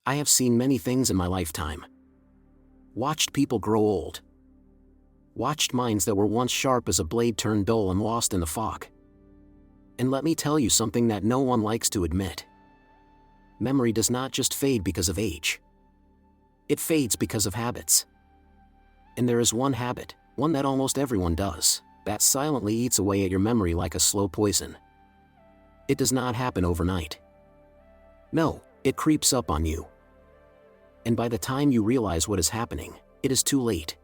I have seen many things in my lifetime. Watched people grow old. Watched minds that were once sharp as a blade turn dull and lost in the fog. And let me tell you something that no one likes to admit. Memory does not just fade because of age. It fades because of habits. And there is one habit, one that almost everyone does, that silently eats away at your memory like a slow poison. It does not happen overnight. No, it creeps up on you. And by the time you realize what is happening, it is too late.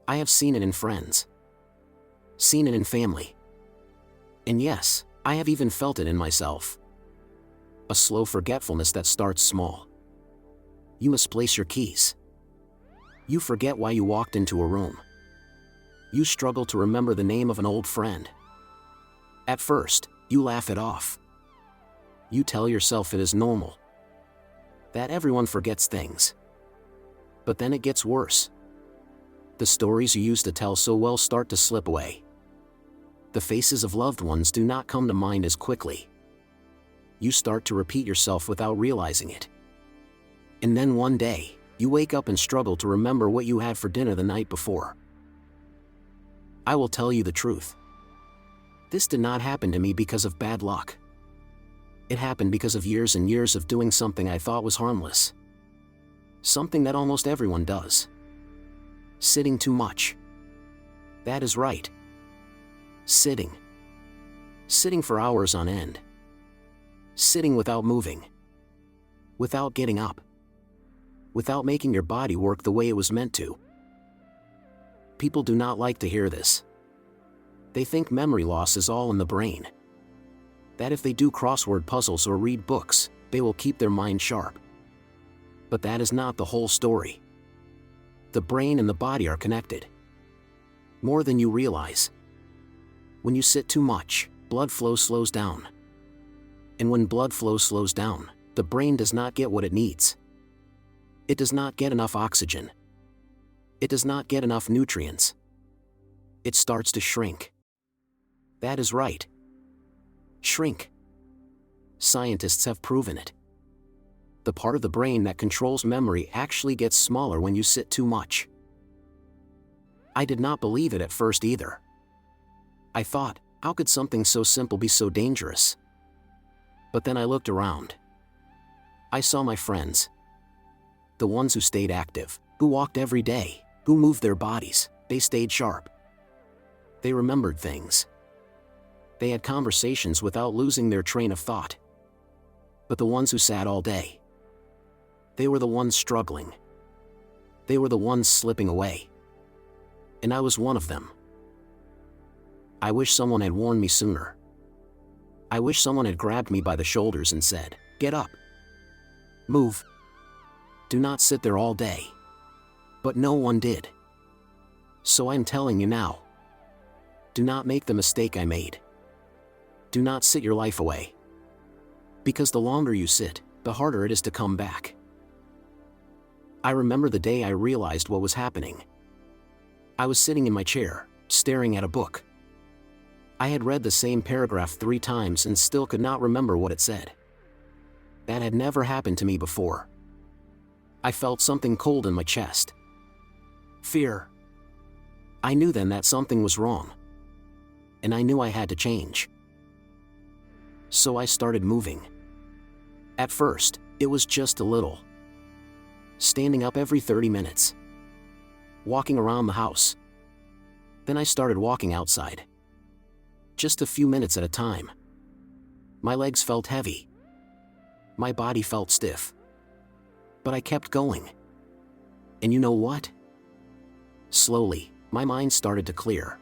I have seen it in friends. Seen it in family. And yes, I have even felt it in myself. A slow forgetfulness that starts small. You misplace your keys. You forget why you walked into a room. You struggle to remember the name of an old friend. At first, you laugh it off. You tell yourself it is normal. That everyone forgets things. But then it gets worse. The stories you used to tell so well start to slip away. The faces of loved ones do not come to mind as quickly. You start to repeat yourself without realizing it. And then one day, you wake up and struggle to remember what you had for dinner the night before. I will tell you the truth. This did not happen to me because of bad luck. It happened because of years and years of doing something I thought was harmless. Something that almost everyone does. Sitting too much. That is right. Sitting. Sitting for hours on end. Sitting without moving. Without getting up. Without making your body work the way it was meant to. People do not like to hear this. They think memory loss is all in the brain. That if they do crossword puzzles or read books, they will keep their mind sharp. But that is not the whole story. The brain and the body are connected. More than you realize. When you sit too much, blood flow slows down. And when blood flow slows down, the brain does not get what it needs. It does not get enough oxygen. It does not get enough nutrients. It starts to shrink. That is right. Shrink. Scientists have proven it. The part of the brain that controls memory actually gets smaller when you sit too much. I did not believe it at first either. I thought, how could something so simple be so dangerous? But then I looked around. I saw my friends. The ones who stayed active, who walked every day, who moved their bodies, they stayed sharp. They remembered things. They had conversations without losing their train of thought. But the ones who sat all day, they were the ones struggling. They were the ones slipping away. And I was one of them. I wish someone had warned me sooner. I wish someone had grabbed me by the shoulders and said, "Get up. Move. Do not sit there all day." But no one did. So I'm telling you now. Do not make the mistake I made. Do not sit your life away. Because the longer you sit, the harder it is to come back. I remember the day I realized what was happening. I was sitting in my chair, staring at a book. I had read the same paragraph 3 times and still could not remember what it said. That had never happened to me before. I felt something cold in my chest. Fear. I knew then that something was wrong. And I knew I had to change. So I started moving. At first, it was just a little. Standing up every 30 minutes. Walking around the house. Then I started walking outside. Just a few minutes at a time. My legs felt heavy. My body felt stiff. But I kept going. And you know what? Slowly, my mind started to clear.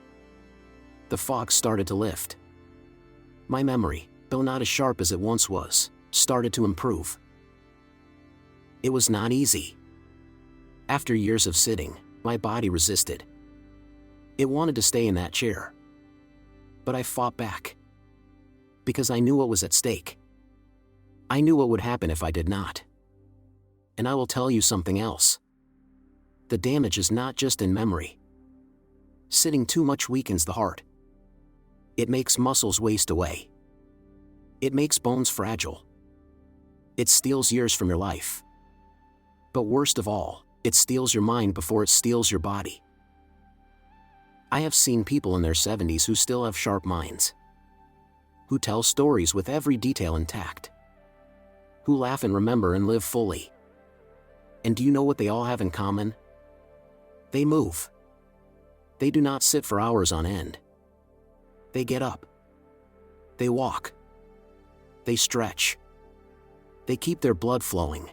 The fog started to lift. My memory, though not as sharp as it once was, started to improve. It was not easy. After years of sitting, my body resisted. It wanted to stay in that chair. But I fought back. Because I knew what was at stake. I knew what would happen if I did not. And I will tell you something else. The damage is not just in memory. Sitting too much weakens the heart. It makes muscles waste away. It makes bones fragile. It steals years from your life. But worst of all, it steals your mind before it steals your body. I have seen people in their 70s who still have sharp minds, who tell stories with every detail intact, who laugh and remember and live fully. And do you know what they all have in common? They move. They do not sit for hours on end. They get up. They walk. They stretch. They keep their blood flowing.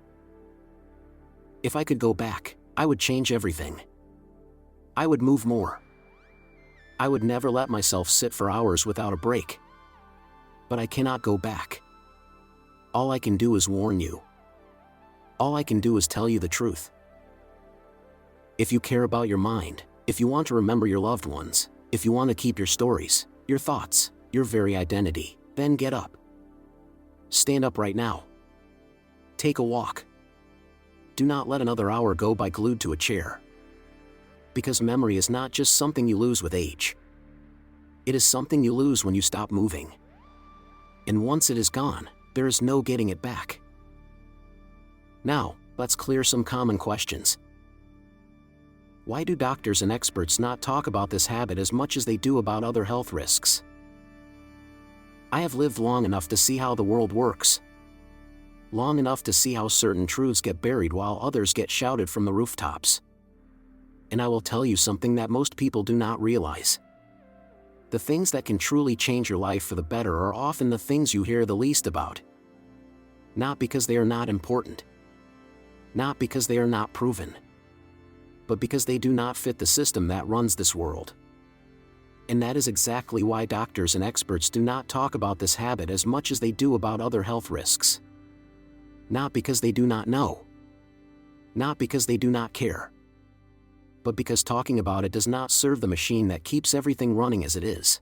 If I could go back, I would change everything. I would move more. I would never let myself sit for hours without a break. But I cannot go back. All I can do is warn you. All I can do is tell you the truth. If you care about your mind, if you want to remember your loved ones, if you want to keep your stories, your thoughts, your very identity, then get up. Stand up right now. Take a walk. Do not let another hour go by glued to a chair. Because memory is not just something you lose with age. It is something you lose when you stop moving. And once it is gone, there is no getting it back. Now, let's clear some common questions. Why do doctors and experts not talk about this habit as much as they do about other health risks? I have lived long enough to see how the world works. Long enough to see how certain truths get buried while others get shouted from the rooftops. And I will tell you something that most people do not realize. The things that can truly change your life for the better are often the things you hear the least about. Not because they are not important. Not because they are not proven. But because they do not fit the system that runs this world. And that is exactly why doctors and experts do not talk about this habit as much as they do about other health risks. Not because they do not know. Not because they do not care. But because talking about it does not serve the machine that keeps everything running as it is.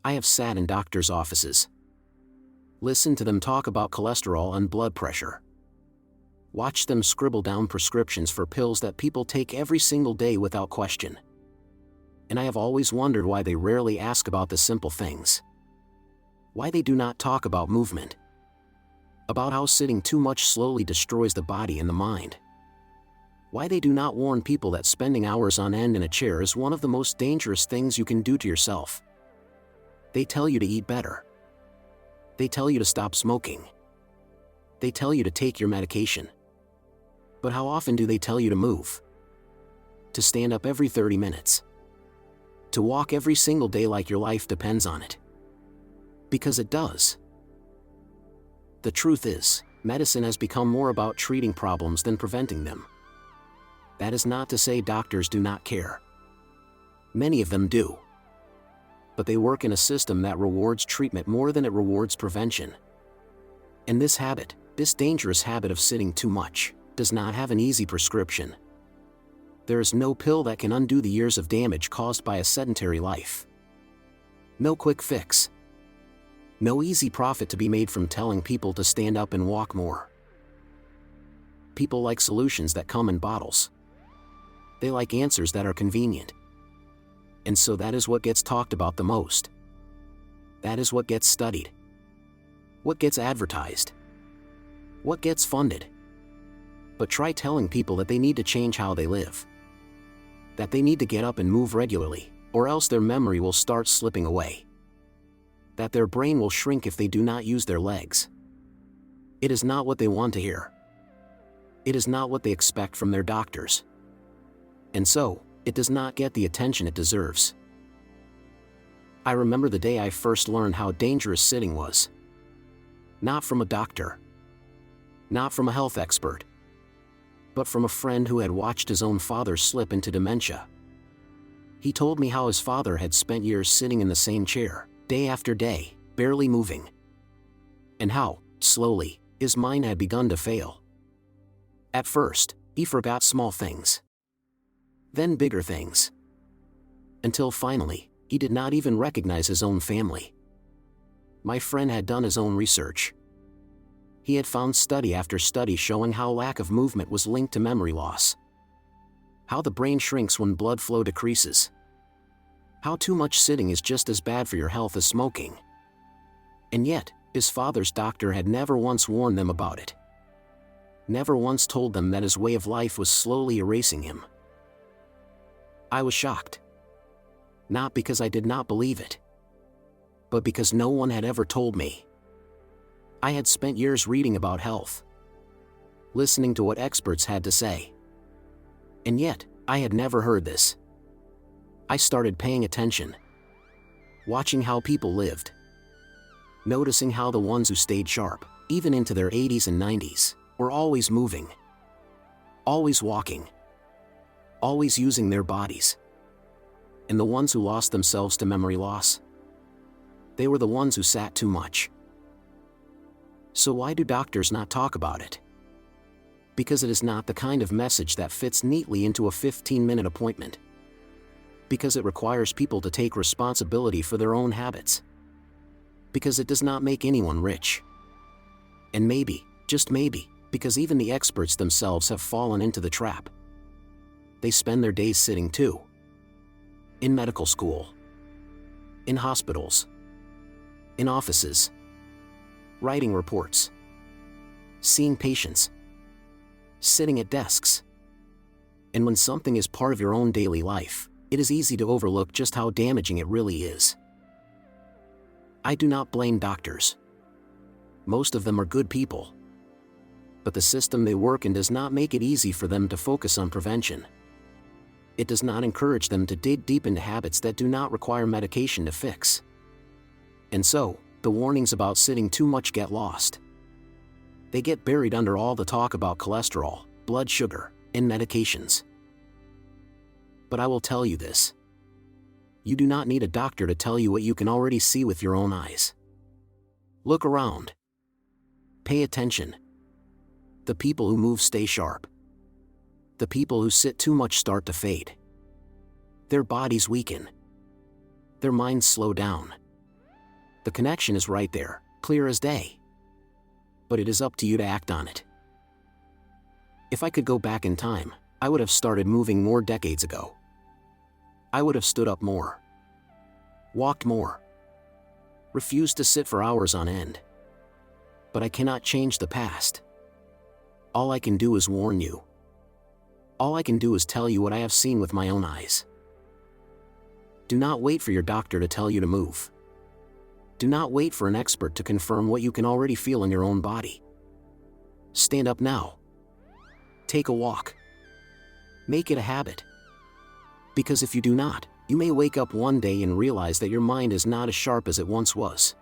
I have sat in doctors' offices. Listened to them talk about cholesterol and blood pressure. Watched them scribble down prescriptions for pills that people take every single day without question. And I have always wondered why they rarely ask about the simple things. Why they do not talk about movement. About how sitting too much slowly destroys the body and the mind. Why they do not warn people that spending hours on end in a chair is one of the most dangerous things you can do to yourself. They tell you to eat better. They tell you to stop smoking. They tell you to take your medication. But how often do they tell you to move? To stand up every 30 minutes. To walk every single day like your life depends on it. Because it does. The truth is, medicine has become more about treating problems than preventing them. That is not to say doctors do not care. Many of them do. But they work in a system that rewards treatment more than it rewards prevention. And this habit, this dangerous habit of sitting too much, does not have an easy prescription. There is no pill that can undo the years of damage caused by a sedentary life. No quick fix. No easy profit to be made from telling people to stand up and walk more. People like solutions that come in bottles. They like answers that are convenient. And so that is what gets talked about the most. That is what gets studied. What gets advertised. What gets funded. But try telling people that they need to change how they live. That they need to get up and move regularly, or else their memory will start slipping away. That their brain will shrink if they do not use their legs. It is not what they want to hear. It is not what they expect from their doctors. And so, it does not get the attention it deserves. I remember the day I first learned how dangerous sitting was. Not from a doctor. Not from a health expert. But from a friend who had watched his own father slip into dementia. He told me how his father had spent years sitting in the same chair, day after day, barely moving. And how, slowly, his mind had begun to fail. At first, he forgot small things. Then bigger things. Until finally, he did not even recognize his own family. My friend had done his own research. He had found study after study showing how lack of movement was linked to memory loss. How the brain shrinks when blood flow decreases. How too much sitting is just as bad for your health as smoking. And yet, His father's doctor had never once warned them about it. Never once told them that his way of life was slowly erasing him. I was shocked. Not because I did not believe it, but because no one had ever told me. I had spent years reading about health, listening to what experts had to say. And yet, I had never heard this. I started paying attention, watching how people lived, noticing how the ones who stayed sharp, even into their 80s and 90s, were always moving, always walking, always using their bodies. And the ones who lost themselves to memory loss, they were the ones who sat too much. So why do doctors not talk about it? Because it is not the kind of message that fits neatly into a 15-minute appointment. Because it requires people to take responsibility for their own habits. Because it does not make anyone rich. And maybe, just maybe, because even the experts themselves have fallen into the trap. They spend their days sitting too. In medical school. In hospitals. In offices. Writing reports. Seeing patients. Sitting at desks. And when something is part of your own daily life, it is easy to overlook just how damaging it really is. I do not blame doctors. Most of them are good people. But the system they work in does not make it easy for them to focus on prevention. It does not encourage them to dig deep into habits that do not require medication to fix. And so, the warnings about sitting too much get lost. They get buried under all the talk about cholesterol, blood sugar, and medications. But I will tell you this. You do not need a doctor to tell you what you can already see with your own eyes. Look around. Pay attention. The people who move stay sharp. The people who sit too much start to fade. Their bodies weaken. Their minds slow down. The connection is right there, clear as day. But it is up to you to act on it. If I could go back in time, I would have started moving more decades ago. I would have stood up more. Walked more. Refused to sit for hours on end. But I cannot change the past. All I can do is warn you. All I can do is tell you what I have seen with my own eyes. Do not wait for your doctor to tell you to move. Do not wait for an expert to confirm what you can already feel in your own body. Stand up now. Take a walk. Make it a habit. Because if you do not, you may wake up one day and realize that your mind is not as sharp as it once was.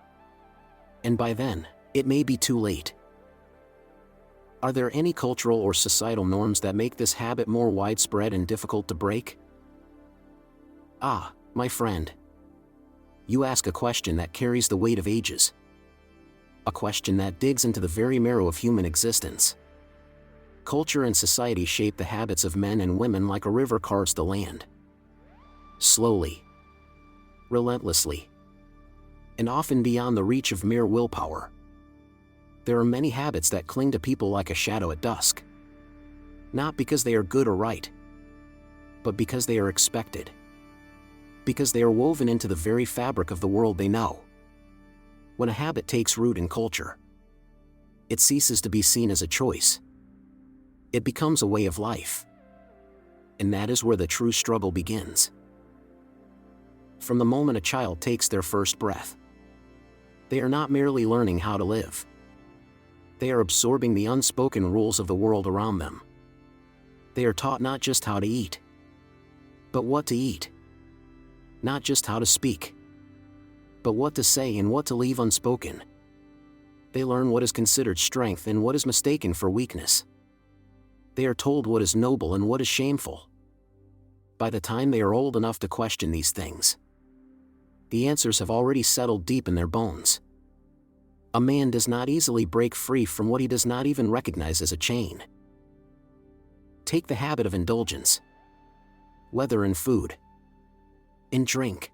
And by then, it may be too late. Are there any cultural or societal norms that make this habit more widespread and difficult to break? Ah, my friend. You ask a question that carries the weight of ages. A question that digs into the very marrow of human existence. Culture and society shape the habits of men and women like a river carves the land. Slowly. Relentlessly. And often beyond the reach of mere willpower. There are many habits that cling to people like a shadow at dusk. Not because they are good or right, but because they are expected. Because they are woven into the very fabric of the world they know. When a habit takes root in culture, it ceases to be seen as a choice. It becomes a way of life. And that is where the true struggle begins. From the moment a child takes their first breath, they are not merely learning how to live. They are absorbing the unspoken rules of the world around them. They are taught not just how to eat, but what to eat. Not just how to speak, but what to say and what to leave unspoken. They learn what is considered strength and what is mistaken for weakness. They are told what is noble and what is shameful. By the time they are old enough to question these things, the answers have already settled deep in their bones. A man does not easily break free from what he does not even recognize as a chain. Take the habit of indulgence. Whether in food, in drink,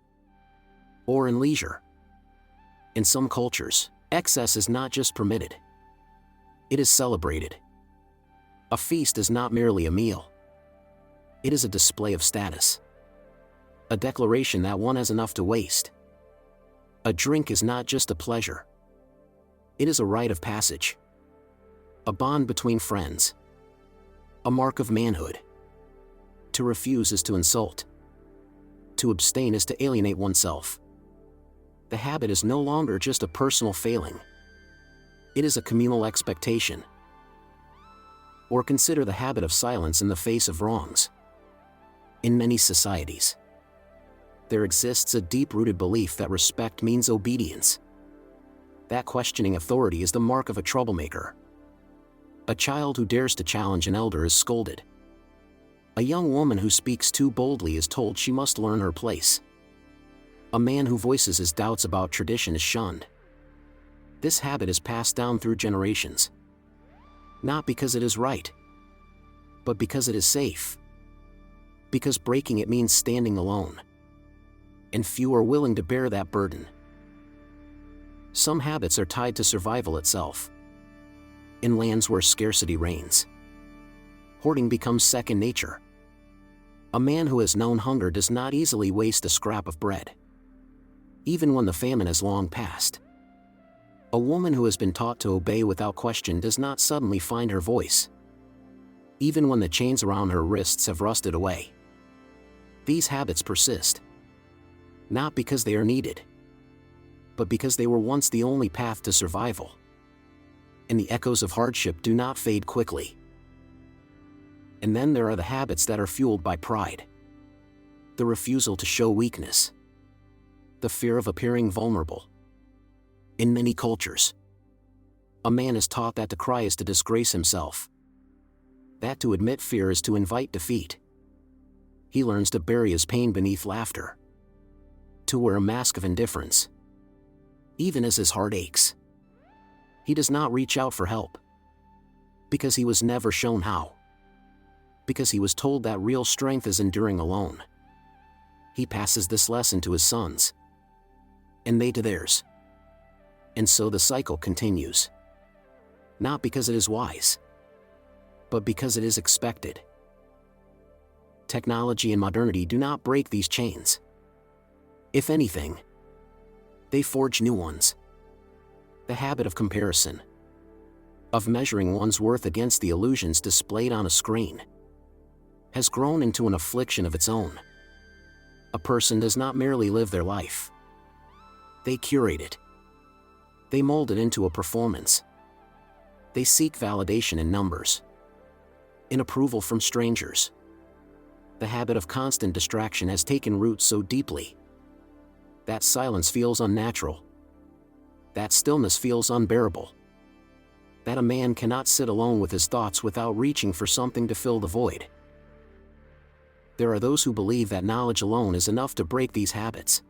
or in leisure. In some cultures, excess is not just permitted. It is celebrated. A feast is not merely a meal. It is a display of status. A declaration that one has enough to waste. A drink is not just a pleasure. It is a rite of passage, a bond between friends, a mark of manhood. To refuse is to insult. To abstain is to alienate oneself. The habit is no longer just a personal failing. It is a communal expectation. Or consider the habit of silence in the face of wrongs. In many societies, there exists a deep-rooted belief that respect means obedience. That questioning authority is the mark of a troublemaker. A child who dares to challenge an elder is scolded. A young woman who speaks too boldly is told she must learn her place. A man who voices his doubts about tradition is shunned. This habit is passed down through generations. Not because it is right, but because it is safe. Because breaking it means standing alone. And few are willing to bear that burden. Some habits are tied to survival itself. In lands where scarcity reigns, hoarding becomes second nature. A man who has known hunger does not easily waste a scrap of bread, even when the famine has long passed. A woman who has been taught to obey without question does not suddenly find her voice, even when the chains around her wrists have rusted away. These habits persist, not because they are needed, but because they were once the only path to survival. And the echoes of hardship do not fade quickly. And then there are the habits that are fueled by pride. The refusal to show weakness. The fear of appearing vulnerable. In many cultures, a man is taught that to cry is to disgrace himself. That to admit fear is to invite defeat. He learns to bury his pain beneath laughter. To wear a mask of indifference. Even as his heart aches. He does not reach out for help. Because he was never shown how. Because he was told that real strength is enduring alone. He passes this lesson to his sons. And they to theirs. And so the cycle continues. Not because it is wise, but because it is expected. Technology and modernity do not break these chains. If anything, they forge new ones. The habit of comparison, of measuring one's worth against the illusions displayed on a screen, has grown into an affliction of its own. A person does not merely live their life. They curate it. They mold it into a performance. They seek validation in numbers, in approval from strangers. The habit of constant distraction has taken root so deeply that silence feels unnatural. That stillness feels unbearable. That a man cannot sit alone with his thoughts without reaching for something to fill the void. There are those who believe that knowledge alone is enough to break these habits.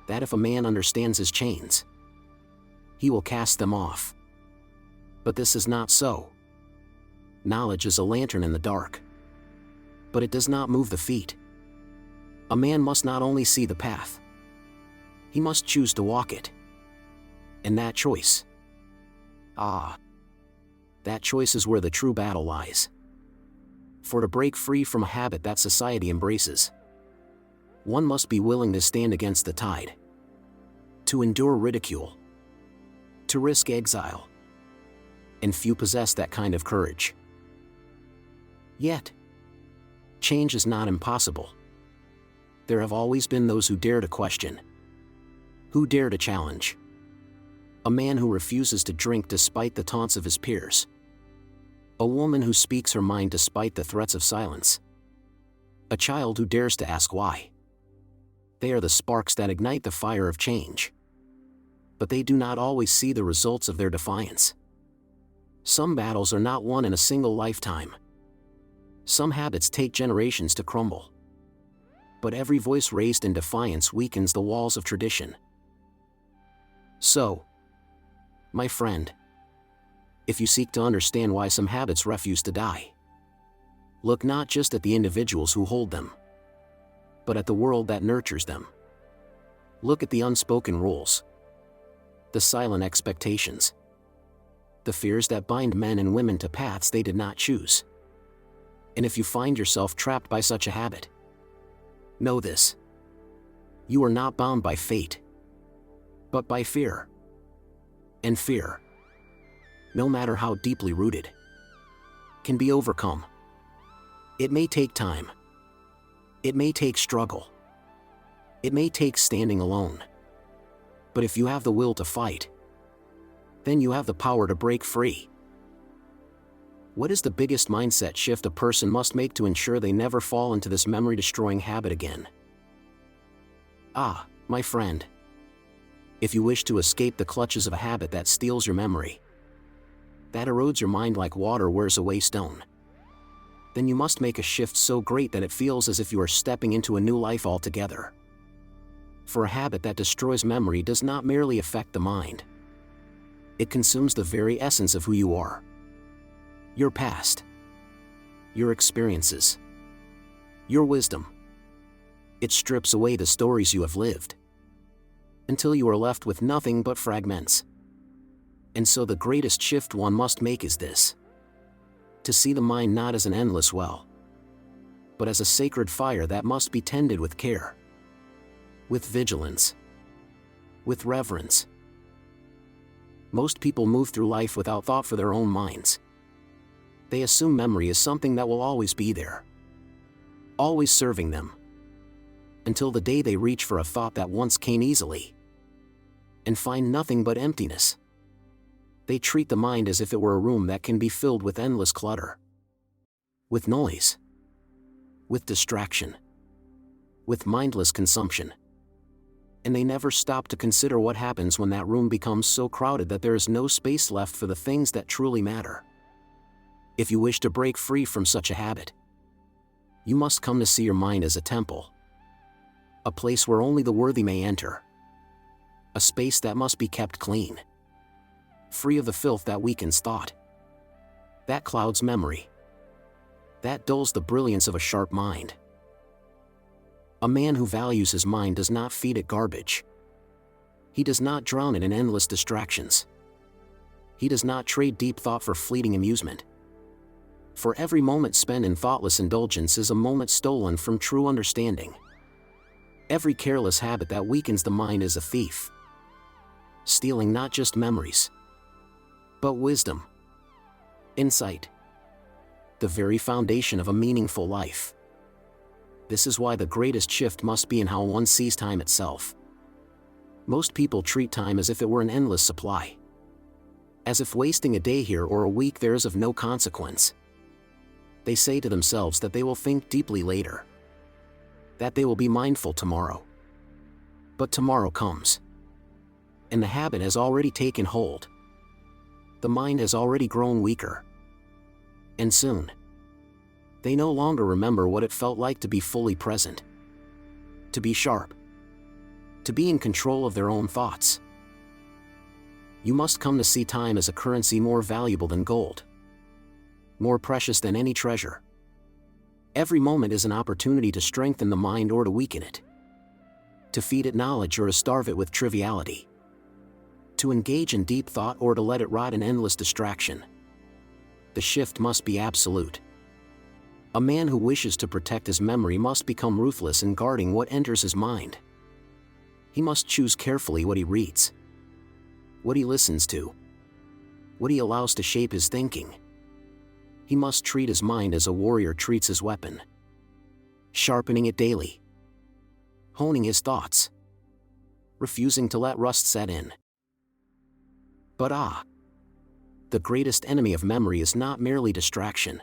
That if a man understands his chains, he will cast them off. But this is not so. Knowledge is a lantern in the dark, but it does not move the feet. A man must not only see the path, he must choose to walk it. And that choice, that choice is where the true battle lies. For to break free from a habit that society embraces, one must be willing to stand against the tide, to endure ridicule, to risk exile. And few possess that kind of courage. Yet, change is not impossible. There have always been those who dare to question, who dare to challenge. A man who refuses to drink despite the taunts of his peers. A woman who speaks her mind despite the threats of silence. A child who dares to ask why. They are the sparks that ignite the fire of change. But they do not always see the results of their defiance. Some battles are not won in a single lifetime. Some habits take generations to crumble. But every voice raised in defiance weakens the walls of tradition. So, my friend, if you seek to understand why some habits refuse to die, look not just at the individuals who hold them, but at the world that nurtures them. Look at the unspoken rules, the silent expectations, the fears that bind men and women to paths they did not choose. And if you find yourself trapped by such a habit, know this: you are not bound by fate, but by fear. And fear, no matter how deeply rooted, can be overcome. It may take time. It may take struggle. It may take standing alone. But if you have the will to fight, then you have the power to break free. What is the biggest mindset shift a person must make to ensure they never fall into this memory-destroying habit again? My friend. If you wish to escape the clutches of a habit that steals your memory, that erodes your mind like water wears away stone, then you must make a shift so great that it feels as if you are stepping into a new life altogether. For a habit that destroys memory does not merely affect the mind. It consumes the very essence of who you are. Your past. Your experiences. Your wisdom. It strips away the stories you have lived, until you are left with nothing but fragments. And so the greatest shift one must make is this: to see the mind not as an endless well, but as a sacred fire that must be tended with care, with vigilance, with reverence. Most people move through life without thought for their own minds. They assume memory is something that will always be there, always serving them, until the day they reach for a thought that once came easily, and find nothing but emptiness. They treat the mind as if it were a room that can be filled with endless clutter, with noise, with distraction, with mindless consumption. And they never stop to consider what happens when that room becomes so crowded that there is no space left for the things that truly matter. If you wish to break free from such a habit, you must come to see your mind as a temple, a place where only the worthy may enter, a space that must be kept clean, free of the filth that weakens thought, that clouds memory, that dulls the brilliance of a sharp mind. A man who values his mind does not feed it garbage. He does not drown it in endless distractions. He does not trade deep thought for fleeting amusement. For every moment spent in thoughtless indulgence is a moment stolen from true understanding. Every careless habit that weakens the mind is a thief, stealing not just memories, but wisdom, insight, the very foundation of a meaningful life. This is why the greatest shift must be in how one sees time itself. Most people treat time as if it were an endless supply, as if wasting a day here or a week there is of no consequence. They say to themselves that they will think deeply later, that they will be mindful tomorrow. But tomorrow comes, and the habit has already taken hold. The mind has already grown weaker, and soon, they no longer remember what it felt like to be fully present, to be sharp, to be in control of their own thoughts. You must come to see time as a currency more valuable than gold, more precious than any treasure. Every moment is an opportunity to strengthen the mind or to weaken it, to feed it knowledge or to starve it with triviality, to engage in deep thought or to let it rot in endless distraction. The shift must be absolute. A man who wishes to protect his memory must become ruthless in guarding what enters his mind. He must choose carefully what he reads, what he listens to, what he allows to shape his thinking. He must treat his mind as a warrior treats his weapon, sharpening it daily, honing his thoughts, refusing to let rust set in. But the greatest enemy of memory is not merely distraction.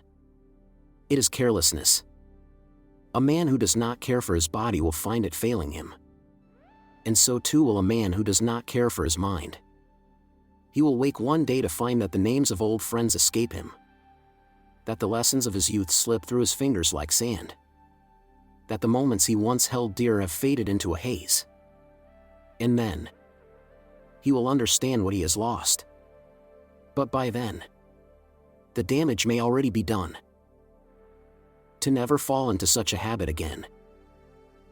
It is carelessness. A man who does not care for his body will find it failing him. And so too will a man who does not care for his mind. He will wake one day to find that the names of old friends escape him, that the lessons of his youth slip through his fingers like sand, that the moments he once held dear have faded into a haze. And then, he will understand what he has lost. But by then, the damage may already be done. To never fall into such a habit again,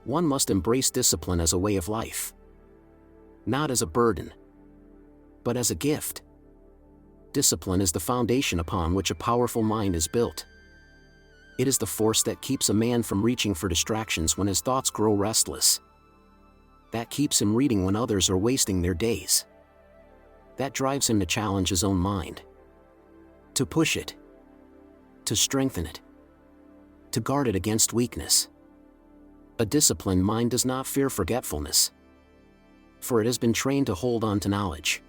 one must embrace discipline as a way of life, not as a burden, but as a gift. Discipline is the foundation upon which a powerful mind is built. It is the force that keeps a man from reaching for distractions when his thoughts grow restless, that keeps him reading when others are wasting their days, that drives him to challenge his own mind, to push it, to strengthen it, to guard it against weakness. A disciplined mind does not fear forgetfulness, for it has been trained to hold on to knowledge,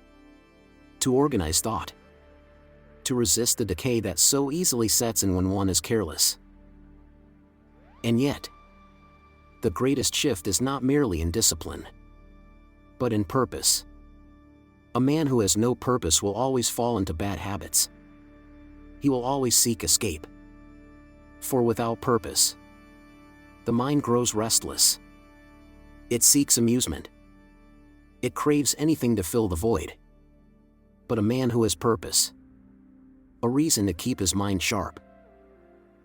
to organize thought, to resist the decay that so easily sets in when one is careless. And yet, the greatest shift is not merely in discipline, but in purpose. A man who has no purpose will always fall into bad habits. He will always seek escape. For without purpose, the mind grows restless. It seeks amusement. It craves anything to fill the void. But a man who has purpose, a reason to keep his mind sharp,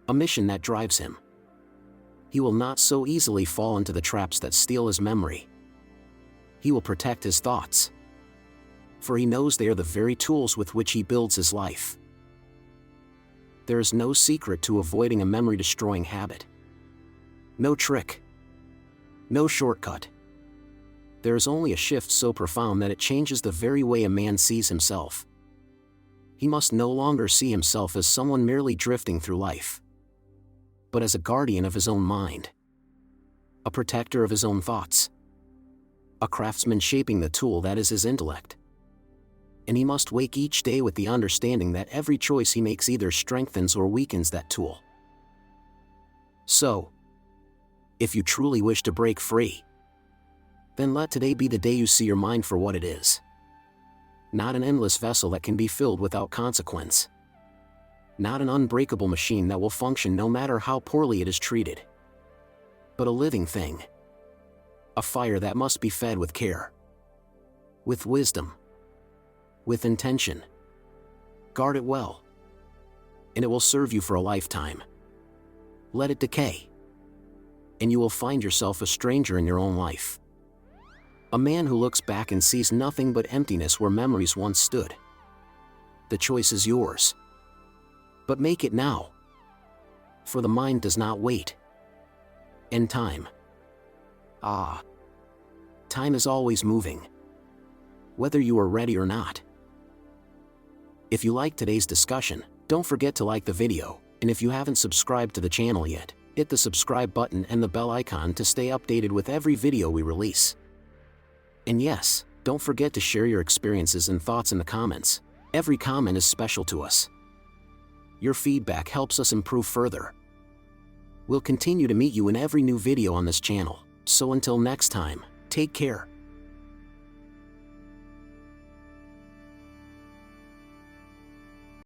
a mission that drives him, he will not so easily fall into the traps that steal his memory. He will protect his thoughts, for he knows they are the very tools with which he builds his life. There is no secret to avoiding a memory-destroying habit. No trick. No shortcut. There is only a shift so profound that it changes the very way a man sees himself. He must no longer see himself as someone merely drifting through life, but as a guardian of his own mind, a protector of his own thoughts, a craftsman shaping the tool that is his intellect. And he must wake each day with the understanding that every choice he makes either strengthens or weakens that tool. So, if you truly wish to break free, then let today be the day you see your mind for what it is. Not an endless vessel that can be filled without consequence. Not an unbreakable machine that will function no matter how poorly it is treated. But a living thing. A fire that must be fed with care, with wisdom, with intention. Guard it well, and it will serve you for a lifetime. Let it decay, and you will find yourself a stranger in your own life. A man who looks back and sees nothing but emptiness where memories once stood. The choice is yours. But make it now, for the mind does not wait. And time. Time is always moving, whether you are ready or not. If you liked today's discussion, don't forget to like the video, and if you haven't subscribed to the channel yet, hit the subscribe button and the bell icon to stay updated with every video we release. And yes, don't forget to share your experiences and thoughts in the comments. Every comment is special to us. Your feedback helps us improve further. We'll continue to meet you in every new video on this channel, so until next time, take care.